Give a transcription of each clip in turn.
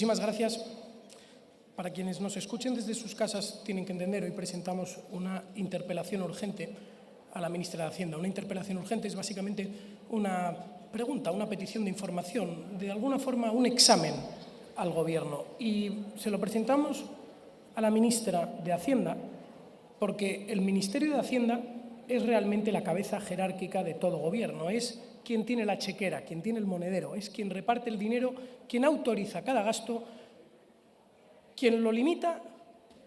Muchísimas gracias. Para quienes nos escuchen desde sus casas tienen que entender, hoy presentamos una interpelación urgente a la ministra de Hacienda. Una interpelación urgente es básicamente una pregunta, una petición de información, de alguna forma un examen al Gobierno. Y se lo presentamos a la ministra de Hacienda porque el Ministerio de Hacienda es realmente la cabeza jerárquica de todo Gobierno. Es quien tiene la chequera, quien tiene el monedero, es quien reparte el dinero, quien autoriza cada gasto, quien lo limita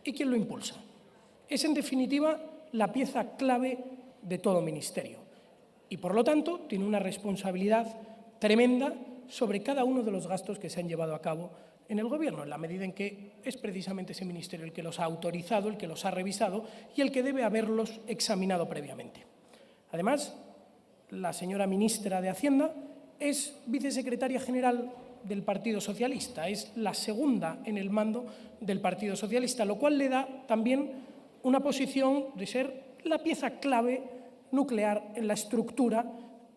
y quien lo impulsa. Es, en definitiva, la pieza clave de todo ministerio y, por lo tanto, tiene una responsabilidad tremenda sobre cada uno de los gastos que se han llevado a cabo en el Gobierno, en la medida en que es precisamente ese ministerio el que los ha autorizado, el que los ha revisado y el que debe haberlos examinado previamente. Además, la señora ministra de Hacienda es vicesecretaria general del Partido Socialista, es la segunda en el mando del Partido Socialista, lo cual le da también una posición de ser la pieza clave nuclear en la estructura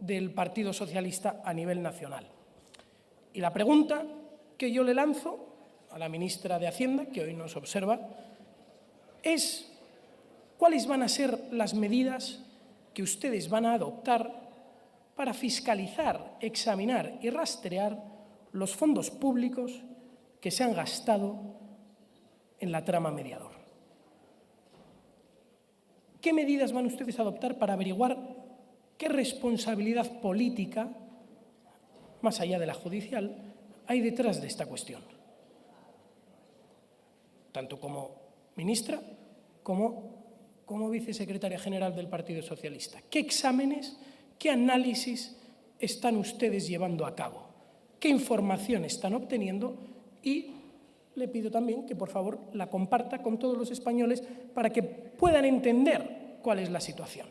del Partido Socialista a nivel nacional. Y la pregunta que yo le lanzo a la ministra de Hacienda, que hoy nos observa, es ¿cuáles van a ser las medidas que ustedes van a adoptar para fiscalizar, examinar y rastrear los fondos públicos que se han gastado en la trama Mediador? ¿Qué medidas van ustedes a adoptar para averiguar qué responsabilidad política, más allá de la judicial, hay detrás de esta cuestión? Tanto como ministra como vicesecretaria general del Partido Socialista. ¿Qué exámenes, qué análisis están ustedes llevando a cabo? ¿Qué información están obteniendo? Y le pido también que, por favor, la comparta con todos los españoles para que puedan entender cuál es la situación.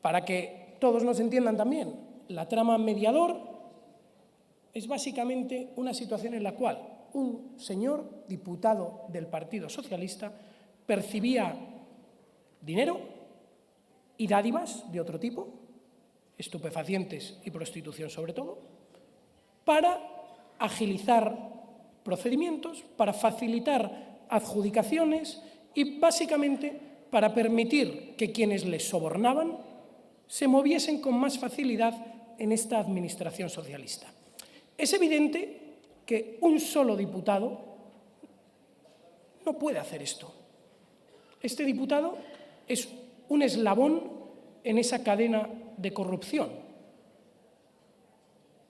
Para que todos nos entiendan también, la trama Mediador es básicamente una situación en la cual un señor diputado del Partido Socialista percibía dinero y dádivas de otro tipo, estupefacientes y prostitución sobre todo, para agilizar procedimientos, para facilitar adjudicaciones y, básicamente, para permitir que quienes les sobornaban se moviesen con más facilidad en esta administración socialista. Es evidente que un solo diputado no puede hacer esto. Este diputado es un eslabón en esa cadena de corrupción.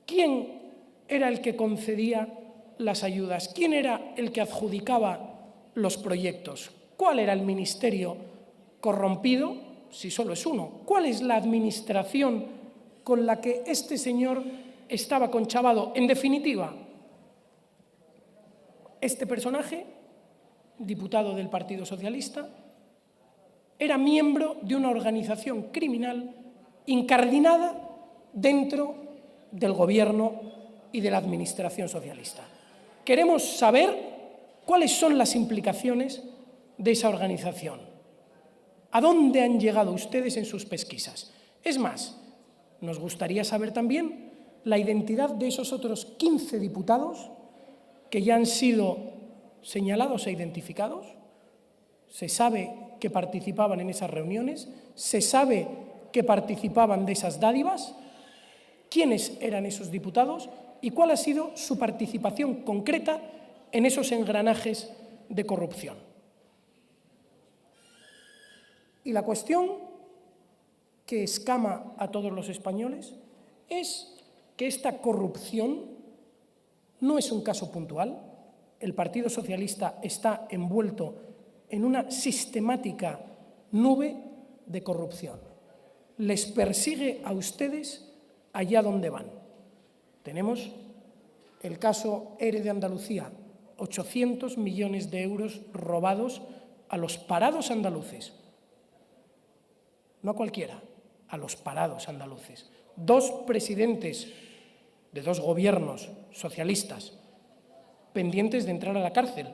¿Quién era el que concedía las ayudas? ¿Quién era el que adjudicaba los proyectos? ¿Cuál era el ministerio corrompido? Si solo es uno. ¿Cuál es la administración con la que este señor estaba conchavado? En definitiva, este personaje, diputado del Partido Socialista, era miembro de una organización criminal incardinada dentro del Gobierno y de la administración socialista. Queremos saber cuáles son las implicaciones de esa organización. ¿A dónde han llegado ustedes en sus pesquisas? Es más, nos gustaría saber también la identidad de esos otros 15 diputados que ya han sido señalados e identificados. Se sabe que participaban en esas reuniones, se sabe que participaban de esas dádivas. ¿Quiénes eran esos diputados y cuál ha sido su participación concreta en esos engranajes de corrupción? Y la cuestión que escama a todos los españoles es que esta corrupción no es un caso puntual. El Partido Socialista está envuelto en una sistemática nube de corrupción. Les persigue a ustedes allá donde van. Tenemos el caso ERE de Andalucía, 800 millones de euros robados a los parados andaluces. No a cualquiera, a los parados andaluces. 2 presidentes de 2 gobiernos socialistas pendientes de entrar a la cárcel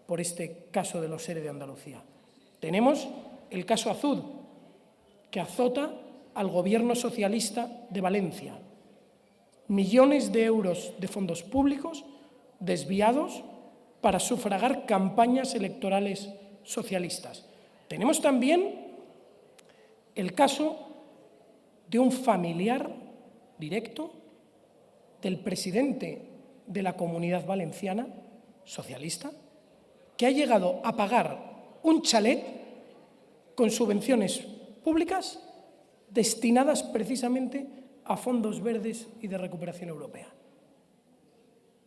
por este caso de los ERE de Andalucía. Tenemos el caso Azud, que azota al Gobierno socialista de Valencia. Millones de euros de fondos públicos desviados para sufragar campañas electorales socialistas. Tenemos también el caso de un familiar directo del presidente de la Comunidad Valenciana, socialista, que ha llegado a pagar un chalet con subvenciones públicas destinadas precisamente a fondos verdes y de recuperación europea.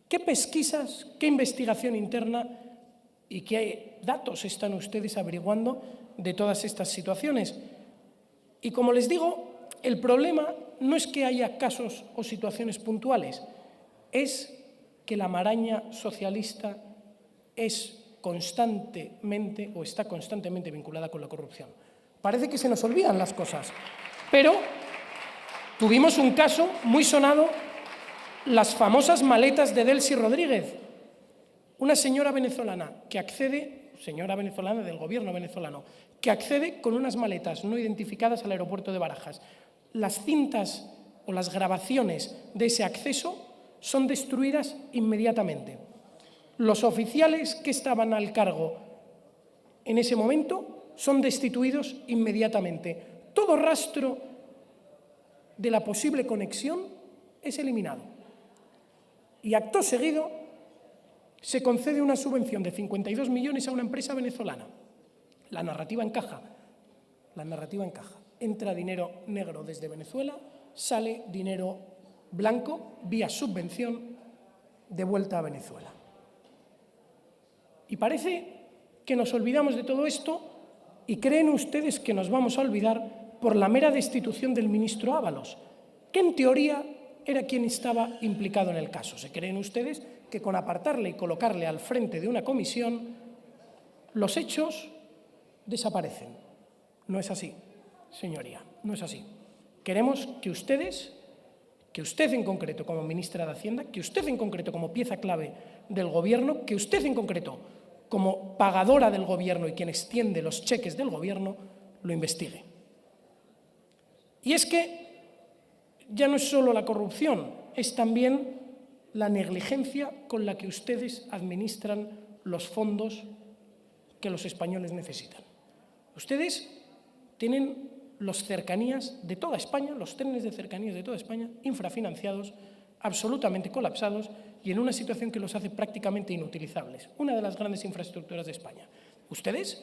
¿Qué pesquisas, qué investigación interna y qué datos están ustedes averiguando de todas estas situaciones? Y como les digo, el problema no es que haya casos o situaciones puntuales, es que la maraña socialista es constantemente o está constantemente vinculada con la corrupción. Parece que se nos olvidan las cosas, pero tuvimos un caso muy sonado, las famosas maletas de Delcy Rodríguez, una señora venezolana que accede, señora venezolana del gobierno venezolano, que accede con unas maletas no identificadas al aeropuerto de Barajas. Las cintas o las grabaciones de ese acceso son destruidas inmediatamente. Los oficiales que estaban al cargo en ese momento son destituidos inmediatamente. Todo rastro de la posible conexión es eliminado. Y acto seguido se concede una subvención de 52 millones a una empresa venezolana. La narrativa encaja. La narrativa encaja. Entra dinero negro desde Venezuela, sale dinero blanco vía subvención de vuelta a Venezuela. Y parece que nos olvidamos de todo esto y creen ustedes que nos vamos a olvidar por la mera destitución del ministro Ábalos, que en teoría era quien estaba implicado en el caso. ¿Se creen ustedes que con apartarle y colocarle al frente de una comisión los hechos desaparecen? No es así, señoría, no es así. Queremos que ustedes, que usted en concreto como ministra de Hacienda, que usted en concreto como pieza clave del Gobierno, que usted en concreto como pagadora del Gobierno y quien extiende los cheques del Gobierno, lo investigue. Y es que ya no es solo la corrupción, es también la negligencia con la que ustedes administran los fondos que los españoles necesitan. Ustedes tienen los cercanías de toda España, los trenes de cercanías de toda España, infrafinanciados, absolutamente colapsados y en una situación que los hace prácticamente inutilizables. Una de las grandes infraestructuras de España. Ustedes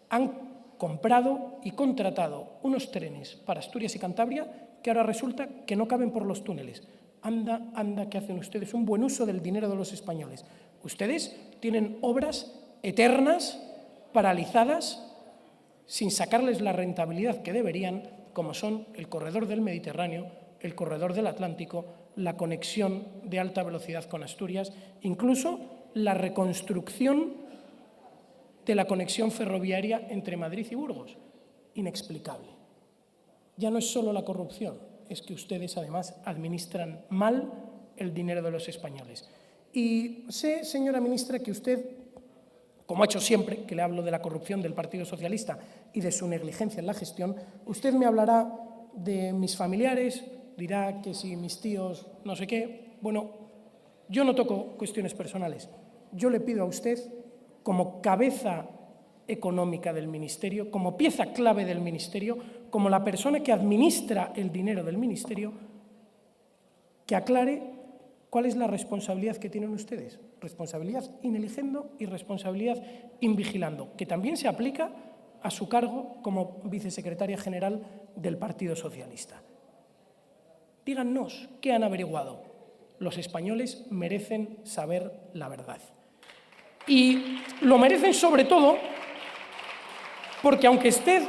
han comprado y contratado unos trenes para Asturias y Cantabria que ahora resulta que no caben por los túneles. Anda, que hacen ustedes un buen uso del dinero de los españoles. Ustedes tienen obras eternas, paralizadas, sin sacarles la rentabilidad que deberían, como son el corredor del Mediterráneo, el corredor del Atlántico, la conexión de alta velocidad con Asturias, incluso la reconstrucción de la conexión ferroviaria entre Madrid y Burgos. Inexplicable. Ya no es solo la corrupción, es que ustedes además administran mal el dinero de los españoles. Y sé, señora ministra, que usted, como ha hecho siempre, que le hablo de la corrupción del Partido Socialista y de su negligencia en la gestión, usted me hablará de mis familiares, dirá que si mis tíos no sé qué. Bueno, yo no toco cuestiones personales. Yo le pido a usted, como cabeza económica del Ministerio, como pieza clave del Ministerio, como la persona que administra el dinero del Ministerio, que aclare cuál es la responsabilidad que tienen ustedes. Responsabilidad ineligiendo y responsabilidad invigilando, que también se aplica a su cargo como vicesecretaria general del Partido Socialista. Díganos qué han averiguado. Los españoles merecen saber la verdad. Y lo merecen sobre todo porque aunque usted,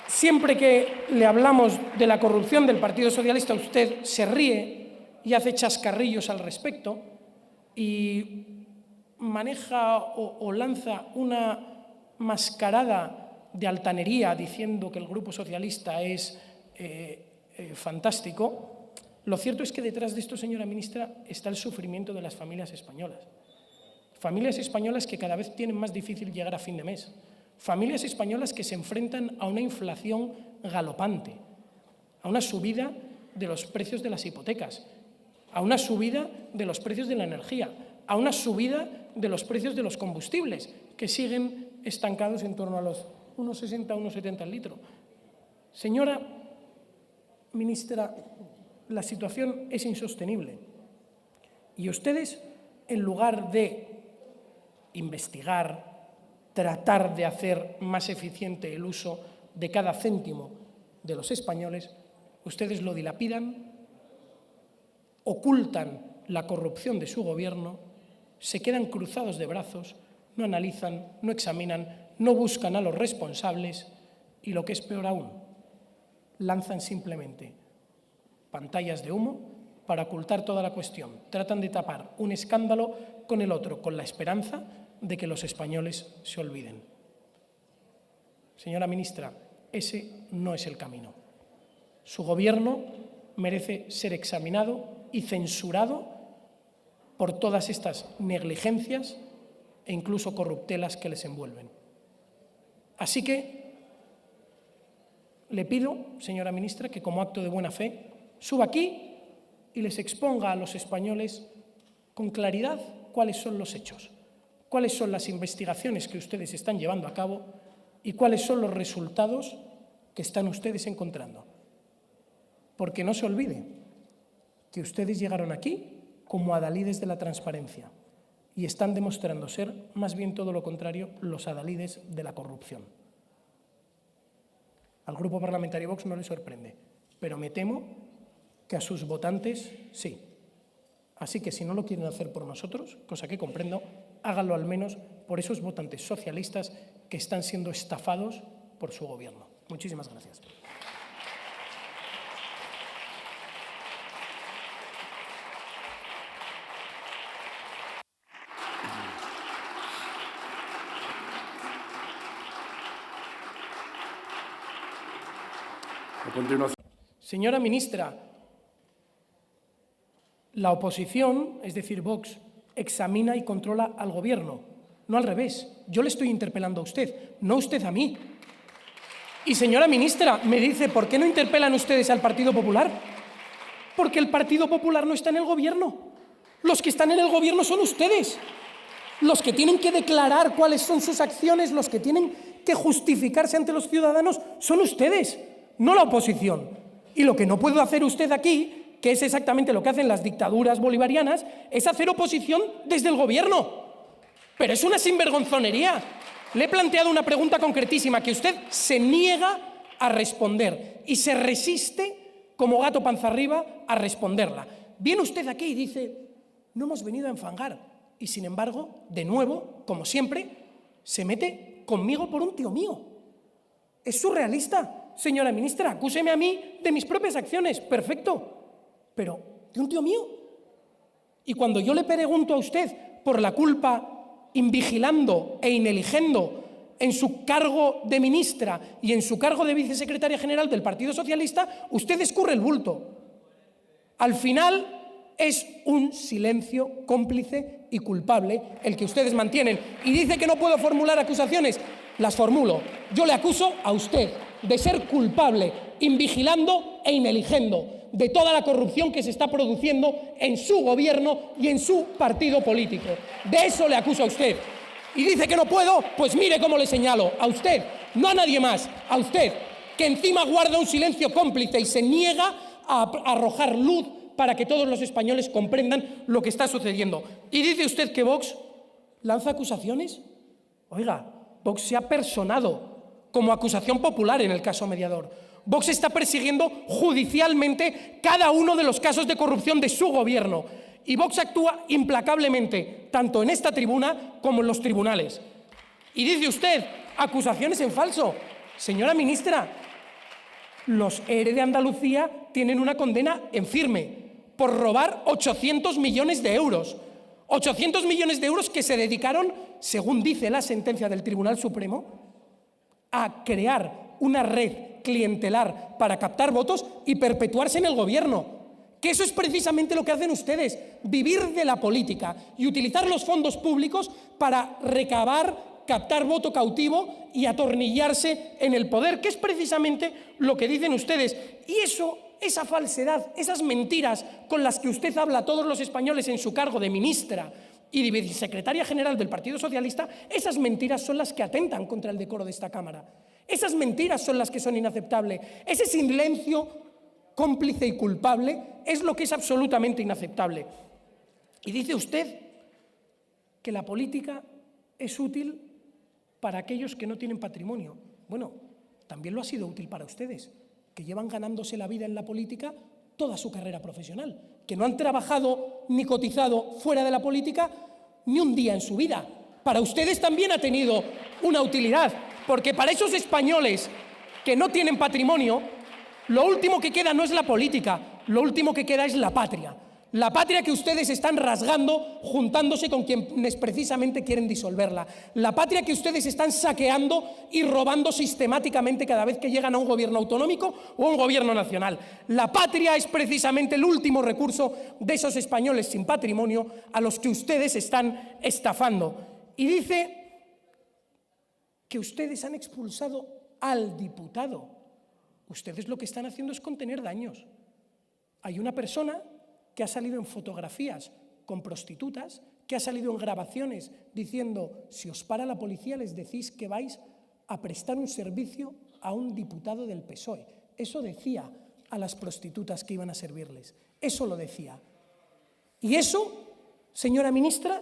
siempre que le hablamos de la corrupción del Partido Socialista, usted se ríe y hace chascarrillos al respecto y maneja o lanza una mascarada de altanería diciendo que el Grupo Socialista es fantástico, lo cierto es que detrás de esto, señora ministra, está el sufrimiento de las familias españolas. Familias españolas que cada vez tienen más difícil llegar a fin de mes. Familias españolas que se enfrentan a una inflación galopante, a una subida de los precios de las hipotecas, a una subida de los precios de la energía, a una subida de los precios de los combustibles, que siguen estancados en torno a los 1,60, 1,70 el litro. Señora ministra, la situación es insostenible. Y ustedes, en lugar de investigar, tratar de hacer más eficiente el uso de cada céntimo de los españoles, ustedes lo dilapidan, ocultan la corrupción de su gobierno, se quedan cruzados de brazos, no analizan, no examinan, no buscan a los responsables y, lo que es peor aún, lanzan simplemente pantallas de humo para ocultar toda la cuestión. Tratan de tapar un escándalo con el otro, con la esperanza de que los españoles se olviden. Señora ministra, ese no es el camino. Su gobierno merece ser examinado y censurado por todas estas negligencias e incluso corruptelas que les envuelven. Así que le pido, señora ministra, que como acto de buena fe suba aquí y les exponga a los españoles con claridad cuáles son los hechos, cuáles son las investigaciones que ustedes están llevando a cabo y cuáles son los resultados que están ustedes encontrando. Porque no se olvide que ustedes llegaron aquí como adalides de la transparencia y están demostrando ser, más bien todo lo contrario, los adalides de la corrupción. Al Grupo Parlamentario Vox no le sorprende, pero me temo que a sus votantes sí. Así que si no lo quieren hacer por nosotros, cosa que comprendo, háganlo al menos por esos votantes socialistas que están siendo estafados por su gobierno. Muchísimas gracias. A continuación. Señora ministra, la oposición, es decir, Vox, examina y controla al Gobierno, no al revés. Yo le estoy interpelando a usted, no usted a mí. Y, señora ministra, me dice, ¿por qué no interpelan ustedes al Partido Popular? Porque el Partido Popular no está en el Gobierno. Los que están en el Gobierno son ustedes. Los que tienen que declarar cuáles son sus acciones, los que tienen que justificarse ante los ciudadanos son ustedes, no la oposición. Y lo que no puede hacer usted aquí, que es exactamente lo que hacen las dictaduras bolivarianas, es hacer oposición desde el Gobierno. Pero es una sinvergonzonería. Le he planteado una pregunta concretísima que usted se niega a responder y se resiste como gato panza arriba a responderla. Viene usted aquí y dice, no hemos venido a enfangar. Y sin embargo, de nuevo, como siempre, se mete conmigo por un tío mío. Es surrealista. Señora ministra, acúseme a mí de mis propias acciones, perfecto, pero de un tío mío. Y cuando yo le pregunto a usted por la culpa invigilando e ineligiendo en su cargo de ministra y en su cargo de vicesecretaria general del Partido Socialista, usted escurre el bulto. Al final es un silencio cómplice y culpable el que ustedes mantienen. Y dice que no puedo formular acusaciones. Las formulo. Yo le acuso a usted de ser culpable, invigilando e ineligiendo de toda la corrupción que se está produciendo en su gobierno y en su partido político. De eso le acuso a usted. Y dice que no puedo, pues mire cómo le señalo. A usted, no a nadie más, a usted, que encima guarda un silencio cómplice y se niega a arrojar luz para que todos los españoles comprendan lo que está sucediendo. Y dice usted que Vox lanza acusaciones. Oiga, Vox se ha personado como acusación popular en el caso Mediador. Vox está persiguiendo judicialmente cada uno de los casos de corrupción de su gobierno. Y Vox actúa implacablemente, tanto en esta tribuna como en los tribunales. Y dice usted, acusaciones en falso. Señora ministra, los ERE de Andalucía tienen una condena en firme por robar 800 millones de euros. 800 millones de euros que se dedicaron, según dice la sentencia del Tribunal Supremo, a crear una red clientelar para captar votos y perpetuarse en el gobierno. Que eso es precisamente lo que hacen ustedes, vivir de la política y utilizar los fondos públicos para recabar, captar voto cautivo y atornillarse en el poder, que es precisamente lo que dicen ustedes. Y eso, esa falsedad, esas mentiras con las que usted habla a todos los españoles en su cargo de ministra y vicesecretaria general del Partido Socialista, esas mentiras son las que atentan contra el decoro de esta Cámara. Esas mentiras son las que son inaceptables. Ese silencio cómplice y culpable es lo que es absolutamente inaceptable. Y dice usted que la política es útil para aquellos que no tienen patrimonio. Bueno, también lo ha sido útil para ustedes, que llevan ganándose la vida en la política toda su carrera profesional, que no han trabajado ni cotizado fuera de la política ni un día en su vida. Para ustedes también ha tenido una utilidad, porque para esos españoles que no tienen patrimonio, lo último que queda no es la política, lo último que queda es la patria. La patria que ustedes están rasgando juntándose con quienes precisamente quieren disolverla. La patria que ustedes están saqueando y robando sistemáticamente cada vez que llegan a un gobierno autonómico o a un gobierno nacional. La patria es precisamente el último recurso de esos españoles sin patrimonio a los que ustedes están estafando. Y dice que ustedes han expulsado al diputado. Ustedes lo que están haciendo es contener daños. Hay una persona que ha salido en fotografías con prostitutas, que ha salido en grabaciones diciendo, si os para la policía les decís que vais a prestar un servicio a un diputado del PSOE. Eso decía a las prostitutas que iban a servirles. Eso lo decía. Y eso, señora ministra,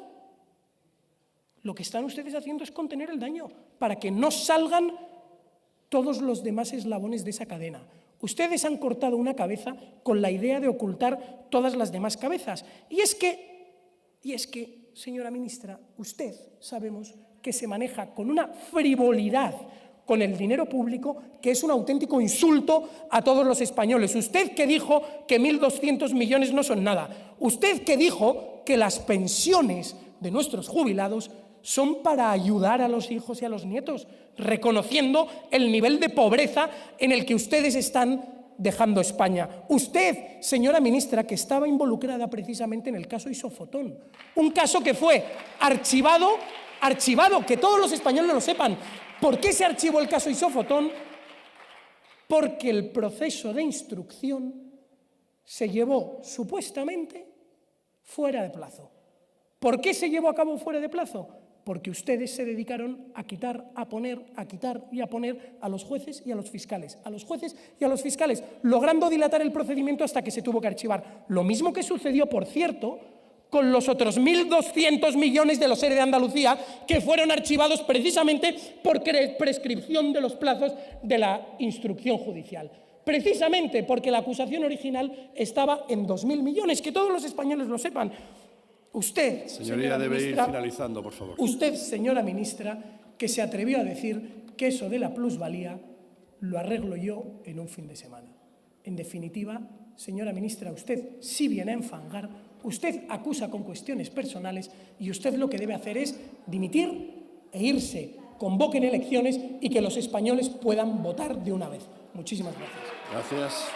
lo que están ustedes haciendo es contener el daño para que no salgan todos los demás eslabones de esa cadena. Ustedes han cortado una cabeza con la idea de ocultar todas las demás cabezas. Y es que, señora ministra, usted sabemos que se maneja con una frivolidad con el dinero público que es un auténtico insulto a todos los españoles. Usted que dijo que 1.200 millones no son nada. Usted que dijo que las pensiones de nuestros jubilados son para ayudar a los hijos y a los nietos, reconociendo el nivel de pobreza en el que ustedes están dejando España. Usted, señora ministra, que estaba involucrada precisamente en el caso Isofotón, un caso que fue archivado, que todos los españoles lo sepan. ¿Por qué se archivó el caso Isofotón? Porque el proceso de instrucción se llevó supuestamente fuera de plazo. ¿Por qué se llevó a cabo fuera de plazo? Porque ustedes se dedicaron a quitar, a poner, a quitar y a poner a los jueces y a los fiscales, logrando dilatar el procedimiento hasta que se tuvo que archivar. Lo mismo que sucedió, por cierto, con los otros 1.200 millones de los ERE de Andalucía, que fueron archivados precisamente por prescripción de los plazos de la instrucción judicial. Precisamente porque la acusación original estaba en 2.000 millones, que todos los españoles lo sepan. Usted, señoría, debe ir finalizando, por favor. Usted, señora ministra, que se atrevió a decir que eso de la plusvalía lo arreglo yo en un fin de semana. En definitiva, señora ministra, usted sí viene a enfangar, usted acusa con cuestiones personales y usted lo que debe hacer es dimitir e irse. Convoquen elecciones y que los españoles puedan votar de una vez. Muchísimas gracias. Gracias.